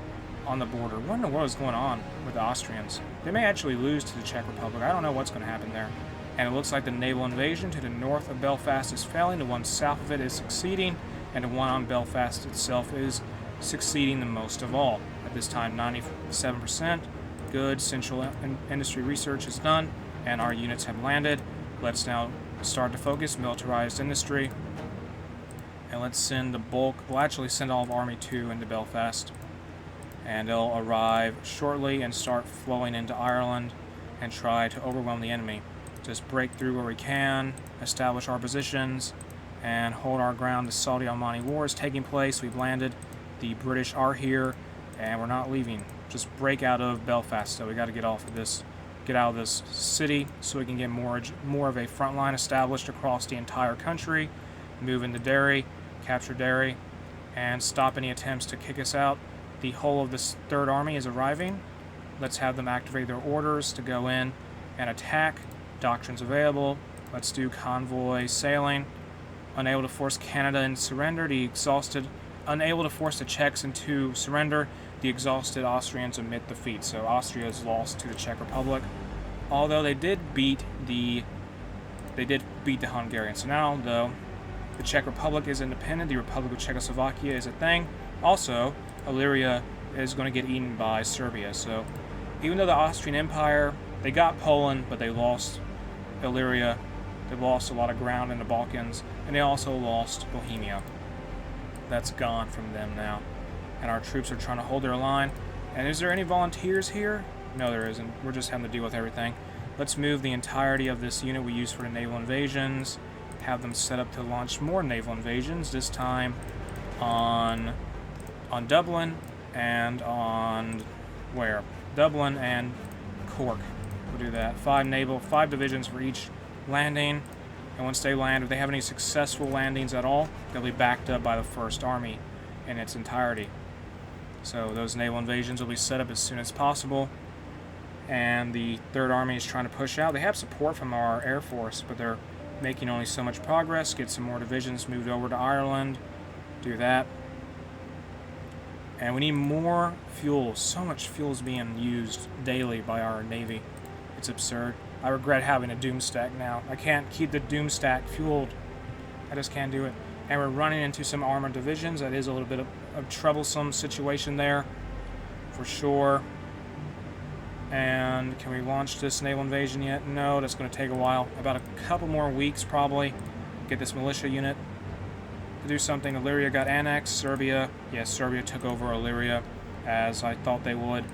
on the border. What in the world is going on with the Austrians? They may actually lose to the Czech Republic. I don't know what's going to happen there. And it looks like the naval invasion to the north of Belfast is failing, the one south of it is succeeding, and the one on Belfast itself is succeeding the most of all. At this time, 97%. Good. Central industry research is done, and our units have landed. Let's now start to focus militarized industry. And let's send the bulk, we'll actually send all of Army 2 into Belfast. And they'll arrive shortly and start flowing into Ireland and try to overwhelm the enemy. Just break through where we can, establish our positions, and hold our ground. The Saudi-Omani War is taking place. We've landed. The British are here, and we're not leaving. Just break out of Belfast. So we got to get out of this city, so we can get more of a front line established across the entire country. Move into Derry, capture Derry, and stop any attempts to kick us out. The whole of this 3rd Army is arriving. Let's have them activate their orders to go in and attack. Doctrines available. Let's do convoy sailing. Unable to force Canada into surrender. Unable to force the Czechs into surrender. The exhausted Austrians admit defeat. So Austria is lost to the Czech Republic. Although they did beat the Hungarians. So now, though, the Czech Republic is independent. The Republic of Czechoslovakia is a thing. Also, Illyria is going to get eaten by Serbia. So even though the Austrian Empire, they got Poland, but they lost Illyria. They've lost a lot of ground in the Balkans, and they also lost Bohemia. That's gone from them now. And our troops are trying to hold their line. And is there any volunteers here? No, there isn't. We're just having to deal with everything. Let's move the entirety of this unit we use for the naval invasions. Have them set up to launch more naval invasions, this time on Dublin and on where? Dublin and Cork. We'll do that. 5 divisions for each landing. And once they land, if they have any successful landings at all, they'll be backed up by the 1st Army in its entirety. So those naval invasions will be set up as soon as possible. And the 3rd Army is trying to push out. They have support from our Air Force, but they're making only so much progress. Get some more divisions moved over to Ireland. Do that. And we need more fuel. So much fuel is being used daily by our Navy. It's absurd. I regret having a Doomstack now. I can't keep the Doomstack fueled. I just can't do it. And we're running into some armored divisions. That is a little bit of a troublesome situation there, for sure. And can we launch this naval invasion yet? No, that's going to take a while. About a couple more weeks, probably. Get this militia unit to do something. Illyria got annexed. Serbia, yes, Serbia took over Illyria, as I thought they would.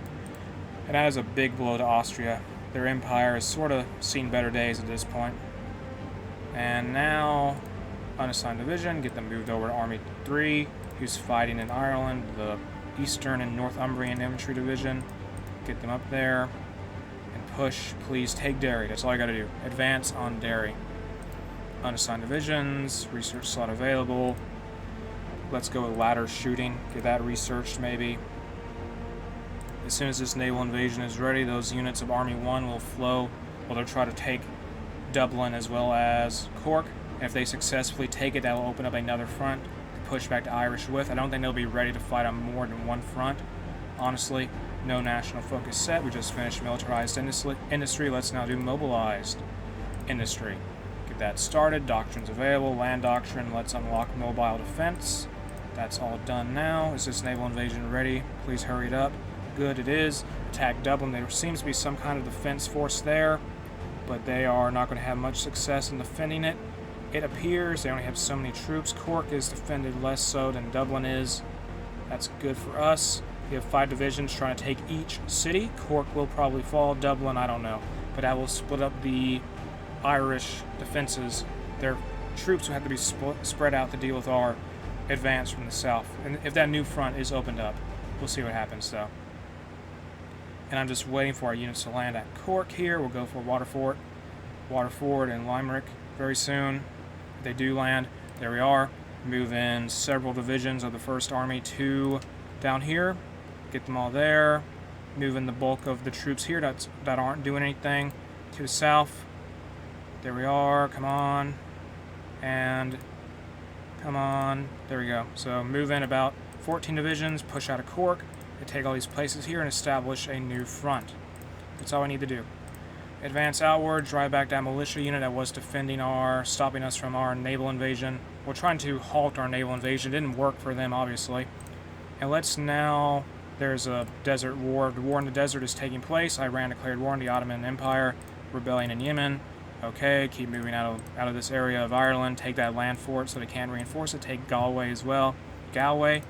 And that is a big blow to Austria. Their empire has sort of seen better days at this point. And now, unassigned division, get them moved over to Army 3, who's fighting in Ireland, the Eastern and Northumbrian Infantry Division. Get them up there and push. Please take Derry. That's all I gotta do. Advance on Derry. Unassigned divisions, research slot available. Let's go with ladder shooting. Get that researched maybe. As soon as this naval invasion is ready, those units of Army 1 will flow. Well, they'll try to take Dublin as well as Cork. And if they successfully take it, that will open up another front to push back to Irish with. I don't think they'll be ready to fight on more than one front. Honestly, no national focus set. We just finished militarized industry. Let's now do mobilized industry. Get that started. Doctrines available. Land doctrine. Let's unlock mobile defense. That's all done now. Is this naval invasion ready? Please hurry it up. Good, it is. Attack Dublin. There seems to be some kind of defense force there, but they are not going to have much success in defending it. It appears they only have so many troops. Cork is defended less so than Dublin is. That's good for us. We have 5 divisions trying to take each city. Cork will probably fall. Dublin, I don't know. But that will split up the Irish defenses. Their troops will have to be spread out to deal with our advance from the south. And if that new front is opened up, we'll see what happens, though. And I'm just waiting for our units to land at Cork here. We'll go for Waterford and Limerick very soon. If they do land, there we are. Move in several divisions of the 1st Army to down here. Get them all there. Move in the bulk of the troops here that aren't doing anything to the south. There we are. Come on. And come on. There we go. So move in about 14 divisions, push out of Cork. To take all these places here and establish a new front. That's all I need to do. Advance outward, drive back that militia unit that was stopping us from our naval invasion. We're trying to halt our naval invasion. It didn't work for them, obviously. And let's now, there's a desert war. The war in the desert is taking place. Iran declared war on the Ottoman Empire. Rebellion in Yemen. Okay, keep moving out of this area of Ireland. Take that land fort so they can reinforce it. Take Galway as well. Galway.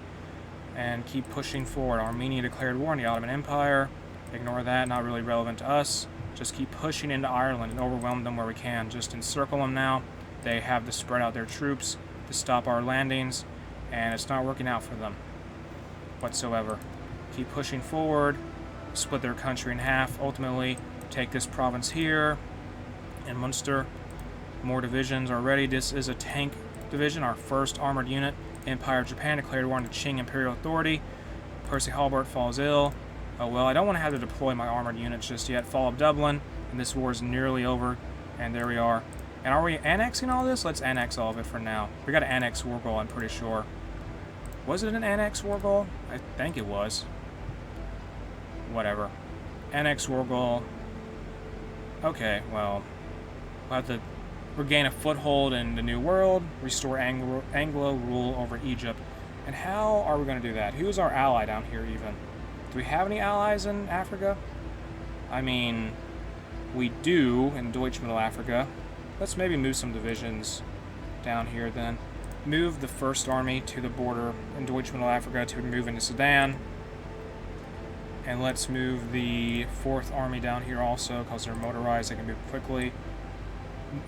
And keep pushing forward. Armenia declared war on the Ottoman Empire. Ignore that, not really relevant to us. Just keep pushing into Ireland and overwhelm them where we can. Just encircle them now. They have to spread out their troops to stop our landings, and it's not working out for them whatsoever. Keep pushing forward, split their country in half, ultimately take this province here, and Munster. More divisions are ready. This is a tank division, our 1st armored unit. Empire of Japan declared war on the Qing Imperial Authority. Percy Halbert falls ill. Oh well, I don't want to have to deploy my armored units just yet. Fall of Dublin, and this war is nearly over. And there we are. And are we annexing all this? Let's annex all of it for now. We got to annex Wargol, I'm pretty sure. Was it an annex Wargol? I think it was. Whatever. Annex Wargol. Okay, well, we'll have to regain a foothold in the New World, restore Anglo rule over Egypt. And how are we going to do that? Who's our ally down here even? Do we have any allies in Africa? I mean, we do in Deutsch Middle Africa. let's maybe move some divisions down here then. Move the 1st Army to the border in Deutschland, Africa to move into Sudan. And let's move the 4th Army down here also, because they're motorized, they can move quickly.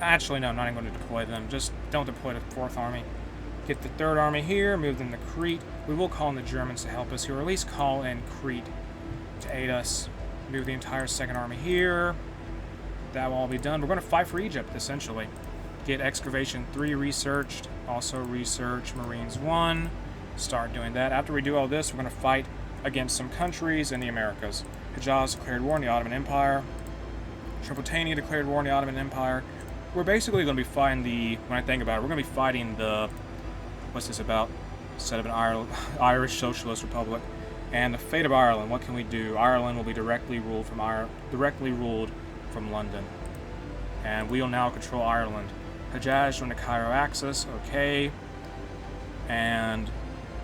Actually, no, I'm not even going to deploy them. Just don't deploy the 4th Army. Get the 3rd Army here, move them to Crete. We will call in the Germans to help us here, or at least call in Crete to aid us. Move the entire 2nd Army here. That will all be done. We're going to fight for Egypt, essentially. Get Excavation 3 researched. Also research Marines 1. Start doing that. After we do all this, we're going to fight against some countries in the Americas. Hejaz declared war on the Ottoman Empire. Tripolitania declared war on the Ottoman Empire. We're basically going to be fighting when I think about it, we're going to be fighting what's this about? Instead of an Irish Socialist Republic. And the fate of Ireland, what can we do? Ireland will be directly ruled from London. And we will now control Ireland. Hejaz joined the Cairo Axis, okay. And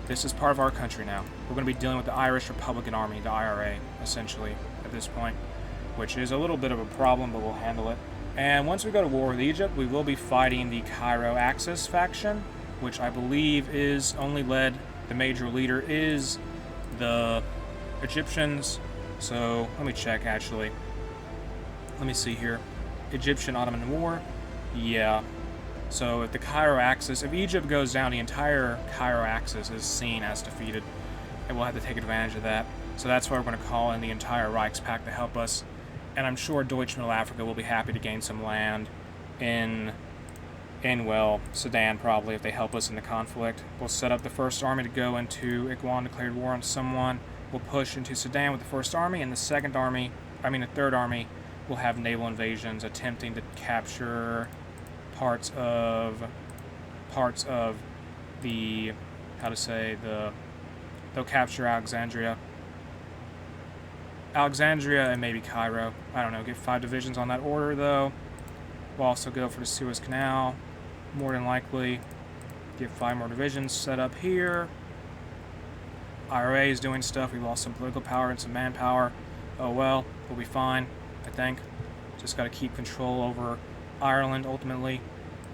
this is part of our country now. We're going to be dealing with the Irish Republican Army, the IRA, essentially, at this point, which is a little bit of a problem, but we'll handle it. And once we go to war with Egypt, we will be fighting the Cairo Axis faction, which I believe is only led, the major leader is the Egyptians. So, let me check, actually. Let me see here. Egyptian-Ottoman War? Yeah. So if the Cairo Axis, if Egypt goes down, the entire Cairo Axis is seen as defeated, and we'll have to take advantage of that. So that's why we're going to call in the entire Reichspakt to help us, and I'm sure Deutschland Africa will be happy to gain some land in well, Sudan probably, if they help us in the conflict. We'll set up the 1st Army to go into Igwan, declared war on someone. We'll push into Sudan with the 1st Army, and the 3rd Army will have naval invasions attempting to capture parts of the, they'll capture Alexandria and maybe Cairo. I don't know, get 5 divisions on that order though. We'll also go for the Suez Canal, more than likely. Get 5 more divisions set up here. IRA is doing stuff, we lost some political power and some manpower. Oh well, we'll be fine, I think. Just gotta keep control over Ireland ultimately,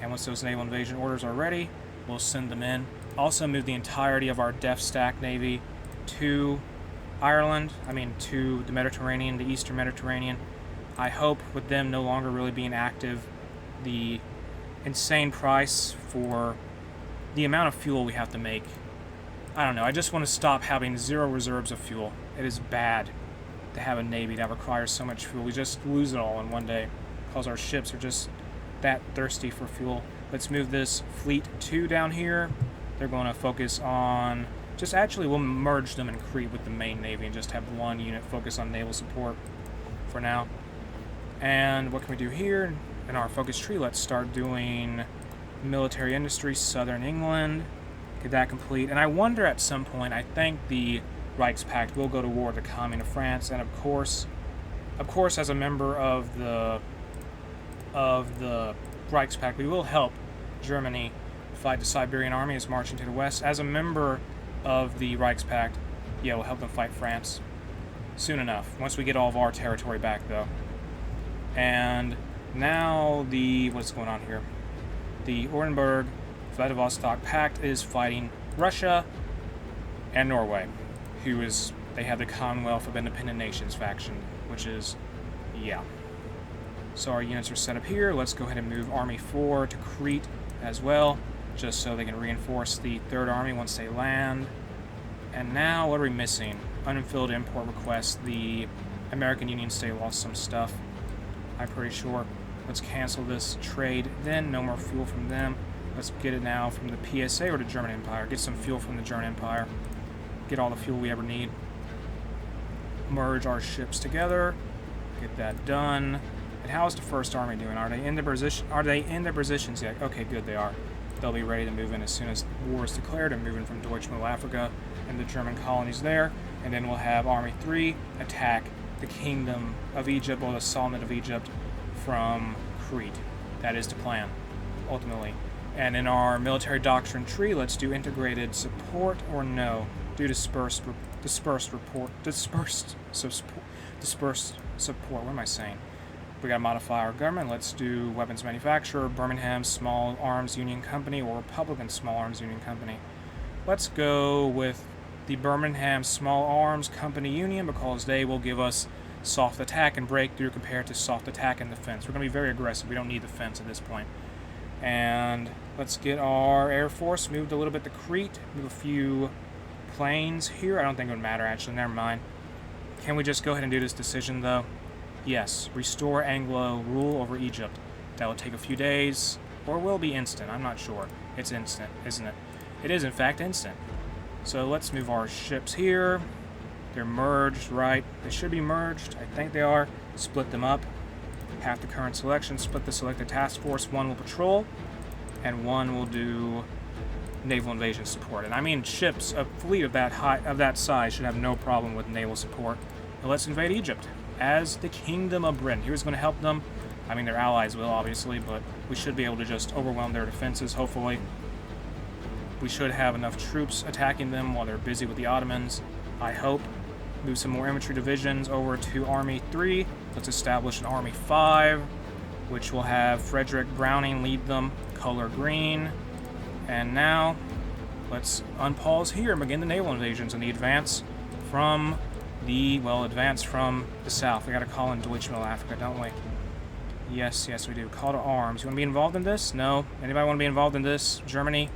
and once those naval invasion orders are ready, we'll send them in. Also move the entirety of our Def Stack Navy to Ireland, to the Mediterranean, the Eastern Mediterranean. I hope with them no longer really being active, the insane price for the amount of fuel we have to make. I don't know, I just want to stop having 0 reserves of fuel. It is bad to have a navy that requires so much fuel. We just lose it all in one day because our ships are just that thirsty for fuel. Let's move this Fleet 2 down here. They're going to focus on, we'll merge them in Crete with the main navy and just have one unit focus on naval support for now. And what can we do here? In our focus tree, let's start doing military industry, southern England. Get that complete. And I wonder at some point, I think the Reichspakt will go to war with the Commune of France, and of course, as a member of the Reichspakt, we will help Germany fight the Siberian army is marching to the west. As a member of the Reichspakt, yeah, we'll help them fight France soon enough, once we get all of our territory back, though. And now what's going on here? The Orenburg-Vladivostok Pact is fighting Russia and Norway, they have the Commonwealth of Independent Nations faction, which is, yeah. So our units are set up here. Let's go ahead and move Army 4 to Crete as well, just so they can reinforce the 3rd Army once they land. And now, what are we missing? Unfulfilled import requests. The American Union State lost some stuff, I'm pretty sure. Let's cancel this trade then. No more fuel from them. Let's get it now from the PSA or the German Empire. Get some fuel from the German Empire. Get all the fuel we ever need. Merge our ships together. Get that done. And how is the 1st Army doing? Are they in their positions yet? Okay, good, they are. They'll be ready to move in as soon as war is declared and moving from Deutschland, Africa, and the German colonies there. And then we'll have Army 3 attack the Kingdom of Egypt, or the Sultanate of Egypt, from Crete. That is the plan, ultimately. And in our military doctrine tree, let's do integrated support or no. Do dispersed support. What am I saying? We gotta modify our government. Let's do weapons manufacturer, Birmingham Small Arms Union Company, or Republican Small Arms Union Company. Let's go with the Birmingham Small Arms Company Union because they will give us soft attack and breakthrough compared to soft attack and defense. We're going to be very aggressive. We don't need defense at this point. And let's get our Air Force moved a little bit to Crete. Move a few planes here. I don't think it would matter, actually. Never mind. Can we just go ahead and do this decision, though? Yes. Restore Anglo rule over Egypt. That will take a few days, or will be instant. I'm not sure. It's instant, isn't it? It is, in fact, instant. So let's move our ships here. They're merged, right? They should be merged. I think they are. Split them up. Half the current selection. Split the selected task force. One will patrol, and one will do naval invasion support. And I mean, ships, a fleet of that size should have no problem with naval support. Now let's invade Egypt as the Kingdom of Britain. Who's going to help them? I mean, their allies will, obviously, but we should be able to just overwhelm their defenses, hopefully. We should have enough troops attacking them while they're busy with the Ottomans, I hope. Move some more infantry divisions over to Army 3. Let's establish an Army 5, which will have Frederick Browning lead them, color green. And now, let's unpause here and begin the naval invasions and the advance from the south. We gotta call in Deutsche Africa, don't we? Yes, we do. Call to arms. You wanna be involved in this? No. Anybody wanna be involved in this? Germany?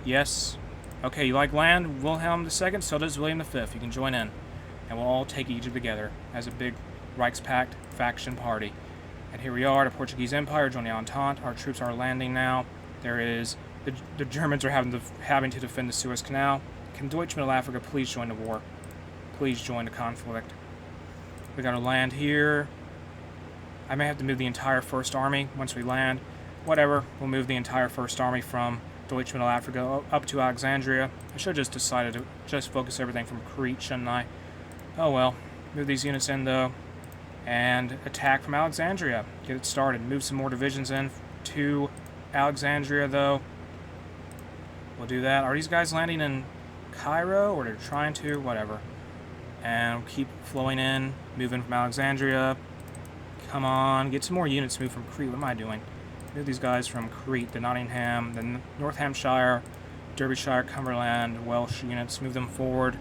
Yes. Okay, you like land? Wilhelm II? So does William V. You can join in. And we'll all take Egypt together as a big Reichspakt faction party. And here we are, the Portuguese Empire, join the Entente. Our troops are landing now. There is... The Germans are having to defend the Suez Canal. Can Deutsche Africa please join the war? Please join the conflict. We gotta land here. I may have to move the entire First Army once we land. Whatever, we'll move the entire First Army from Deutsche Africa up to Alexandria. I should have just decided to just focus everything from Crete, shouldn't I? Oh well. Move these units in, though, and attack from Alexandria. Get it started. Move some more divisions in to Alexandria, though. We'll do that. Are these guys landing in Cairo, or they're trying to? Whatever. And we'll keep flowing in, moving from Alexandria. Come on, get some more units moved from Crete. What am I doing? Move these guys from Crete, the Nottingham, the North Hampshire, Derbyshire, Cumberland, Welsh units. Move them forward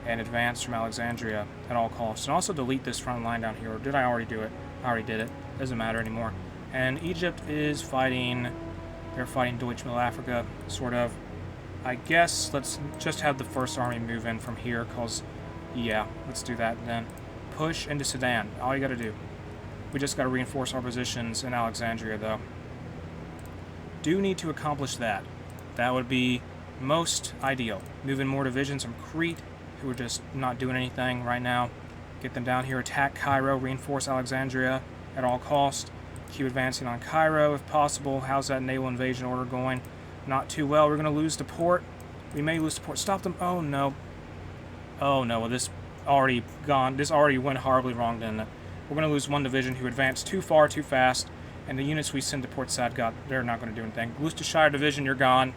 and advance from Alexandria at all costs. And also delete this front line down here. Or did I already do it? I already did it. Doesn't matter anymore. And Egypt is fighting... They're fighting Deutsche Africa, sort of. I guess let's just have the First Army move in from here, because... Yeah, let's do that then. Push into Sudan. All you gotta do. We just gotta reinforce our positions in Alexandria, though. Do need to accomplish that. That would be most ideal. Move in more divisions from Crete, who are just not doing anything right now. Get them down here, attack Cairo, reinforce Alexandria at all cost. Keep advancing on Cairo if possible. How's that naval invasion order going? Not too well. We're going to lose the port. We may lose the port. Stop them. Oh, no. Oh, no. Well, this already went horribly wrong, didn't it? We're going to lose one division who advanced too far, too fast. And the units we send to Port Said, they're not going to do anything. Gloucestershire Division, you're gone.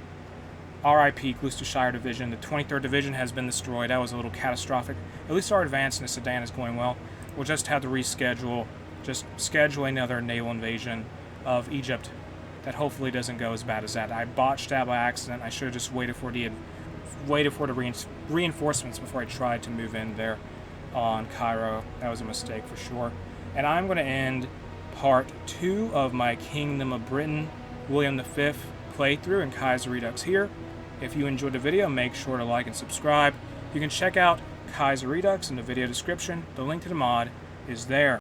R.I.P. Gloucestershire Division. The 23rd Division has been destroyed. That was a little catastrophic. At least our advance into Sudan is going well. We'll just have to reschedule. Just schedule another naval invasion of Egypt that hopefully doesn't go as bad as that. I botched that by accident. I should have just waited for the reinforcements before I tried to move in there on Cairo. That was a mistake for sure. And I'm going to end part 2 of my Kingdom of Britain, William V playthrough in Kaiserredux here. If you enjoyed the video, make sure to like and subscribe. You can check out Kaiserredux in the video description. The link to the mod is there.